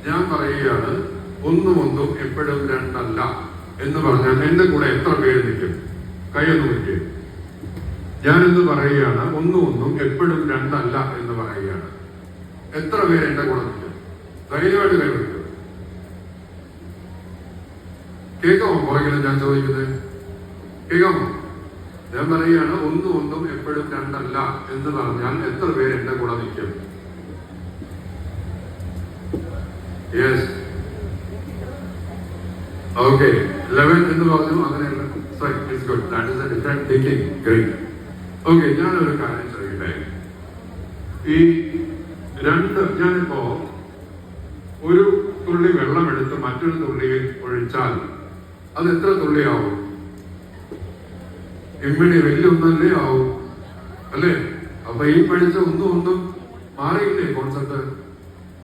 ഞാൻ പറയുകയാണ് ഒന്നും ഒന്നും എപ്പോഴും രണ്ടല്ല എന്ന് പറഞ്ഞാൽ എന്റെ കൂടെ എത്ര പേര് നിൽക്കും? കൈയൊന്ന് നിൽക്കും. ഞാനിന്ന് പറയുകയാണ് ഒന്നും ഒന്നും എപ്പോഴും രണ്ടല്ല എന്ന് പറയുകയാണ്. എത്ര പേര് എന്റെ കൂടെ നിൽക്കും? ധൈര്യമായിട്ട് കൈ നിൽക്കും. കേൾക്കാമോ? പുറകിലും ഞാൻ ചോദിക്കുന്നത് കേൾക്കാമോ? ഞാൻ പറയുകയാണ് ഒന്നും ഒന്നും എപ്പോഴും രണ്ടല്ല എന്ന് പറഞ്ഞാൽ എത്ര പേര് എന്റെ കൂടെ നിൽക്കും? Yes, okay. 11 എന്ന് പറഞ്ഞു. അങ്ങനെയല്ല, it's good. That is A different thinking. Great. Okay, ഞാനൊരു കാര്യം ചോദിക്കട്ടെ. ഈ ഞാനിപ്പോ ഒരു തുള്ളി വെള്ളം എടുത്ത് മറ്റൊരു തുള്ളിയിൽ ഒഴിച്ചാൽ അത് എത്ര തുള്ളിയാവും? ഇമ്മിണി വലിയ ഒന്നല്ലേ ആവും, അല്ലേ? അപ്പൊ ഈ പഠിച്ച ഒന്നും മാറിയില്ലേ കോൺസെപ്റ്റ്?